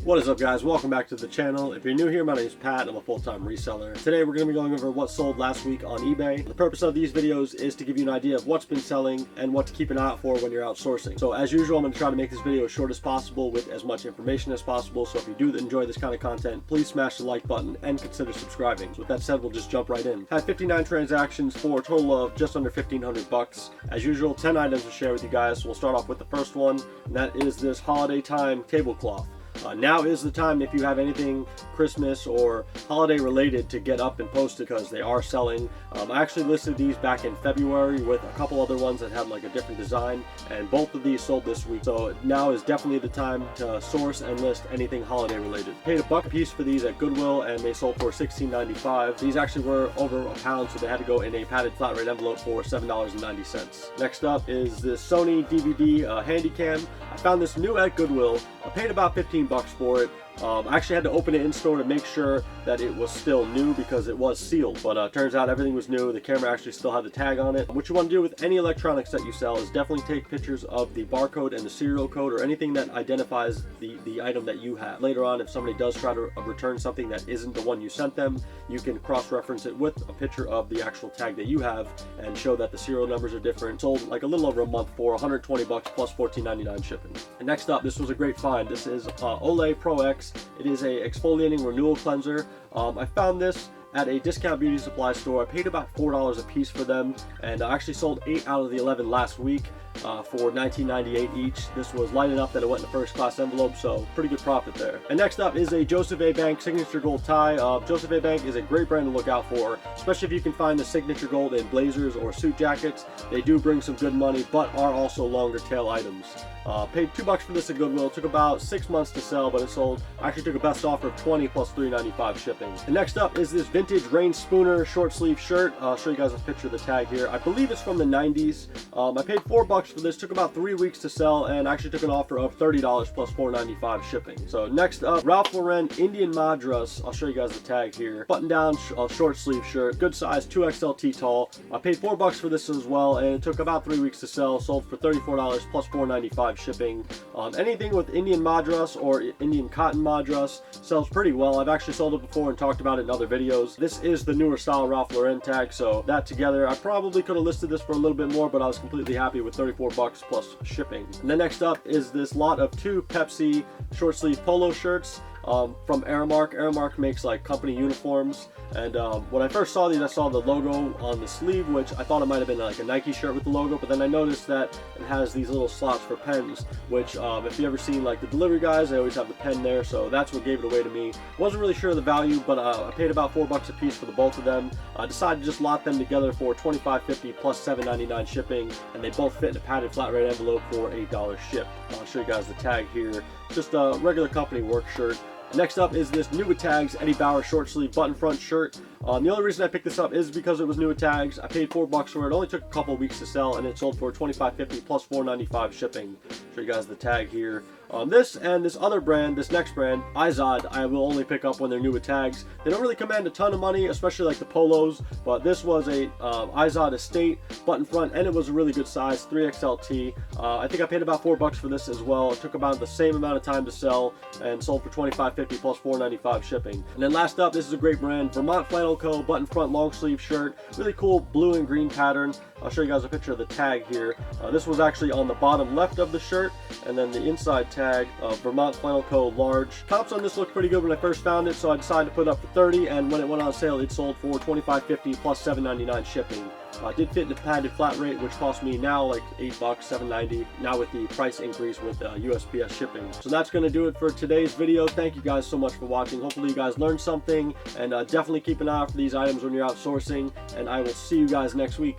What is up, guys? Welcome back to the channel. If you're new here, my name is Pat. I'm a full-time reseller. Today we're going to be going over what sold last week on eBay. The purpose of these videos is to give you an idea of what's been selling and what to keep an eye out for when you're outsourcing. So as usual, I'm going to try to make this video as short as possible with as much information as possible. So if you do enjoy this kind of content, please smash the like button and consider subscribing. So with that said, we'll just jump right in. Had 59 transactions for a total of just under 1,500 bucks. As usual, 10 items to share with you guys. So we'll start off with the first one, and that is this holiday time tablecloth. Now is the time if you have anything Christmas or holiday related to get up and post it, because they are selling. I actually listed these back in February with a couple other ones that had like a different design, and both of these sold this week. So now is definitely the time to source and list anything holiday related. Paid $1 a piece for these at Goodwill, and they sold for $16.95. These actually were over a pound, so they had to go in a padded flat rate envelope for $7.90. Next up is this Sony DVD Handycam. I found this new at Goodwill. I paid about 15 bucks for it. I actually had to open it in store to make sure that it was still new because it was sealed, but turns out everything was new. The camera actually still had the tag on it. What you want to do with any electronics that you sell is definitely take pictures of the barcode and the serial code, or anything that identifies the item that you have. Later on, if somebody does try to return something that isn't the one you sent them, you can cross-reference it with a picture of the actual tag that you have and show that the serial numbers are different. Sold like a little over a month for 120 bucks plus $14.99 shipping. And next up, this was a great find. This is Olay Pro X. It is a exfoliating renewal cleanser. I found this at a discount beauty supply store. I paid about $4 a piece for them, and I actually sold 8 out of the 11 last week for $19.98 each. This was light enough that it went in a first class envelope, so pretty good profit there. And next up is a Joseph A. Bank Signature Gold tie. Joseph A. Bank is a great brand to look out for, especially if you can find the Signature Gold in blazers or suit jackets. They do bring some good money, but are also longer tail items. Paid $2 for this at Goodwill. It took about 6 months to sell, but it sold. I actually took a best offer of 20 plus $3.95 shipping. And next up is this vintage Rainspooner short sleeve shirt. I'll show you guys a picture of the tag here. I believe it's from the 90s. I paid $4 for this. Took about 3 weeks to sell, and I actually took an offer of $30 plus $4.95 shipping. So next up, Ralph Lauren Indian Madras. I'll show you guys the tag here. Button down short sleeve shirt, good size, 2XLT tall. I paid $4 for this as well, and it took about 3 weeks to sell. Sold for $34 plus $4.95 shipping. Anything with Indian Madras or Indian cotton Madras sells pretty well. I've actually sold it before and talked about it in other videos. This is the newer style Ralph Lauren tag, so that together, I probably could have listed this for a little bit more, but I was completely happy with $34 plus shipping. And then next up is this lot of 2 Pepsi short sleeve polo shirts from Aramark. Aramark makes like company uniforms, and when I first saw these, I saw the logo on the sleeve, which I thought it might have been like a Nike shirt with the logo, but then I noticed that it has these little slots for pens, which if you ever seen like the delivery guys, they always have the pen there, so that's what gave it away to me. Wasn't really sure of the value, but I paid about $4 a piece for the both of them. I decided to just lot them together for $25.50 plus $7.99 shipping, and they both fit in a padded flat rate envelope for $8 ship. I'll show you guys the tag here. Just a regular company work shirt. Next up is this new with tags Eddie Bauer short sleeve button front shirt. The only reason I picked this up is because it was new with tags. I paid $4 for it. It only took a couple of weeks to sell, and it sold for $25.50 plus $4.95 shipping. Show you guys the tag here. This and this other brand, this next brand, iZod, I will only pick up when they're new with tags. They don't really command a ton of money, especially like the polos, but this was a iZod Estate button front, and it was a really good size, 3XLT. I think I paid about $4 for this as well. It took about the same amount of time to sell, and sold for $25.50 plus $4.95 shipping. And then last up, this is a great brand, Vermont Flannel Co. button front long sleeve shirt, really cool blue and green pattern. I'll show you guys a picture of the tag here. This was actually on the bottom left of the shirt, and then the inside tag of Vermont Flannel Co. large. Tops on this looked pretty good when I first found it, so I decided to put it up for $30, and when it went on sale, it sold for $25.50 plus $7.99 shipping. Did fit in the padded flat rate, which cost me now like $8, $7.90, now with the price increase with USPS shipping. So that's going to do it for today's video. Thank you guys so much for watching. Hopefully you guys learned something, and definitely keep an eye out for these items when you're outsourcing, and I will see you guys next week.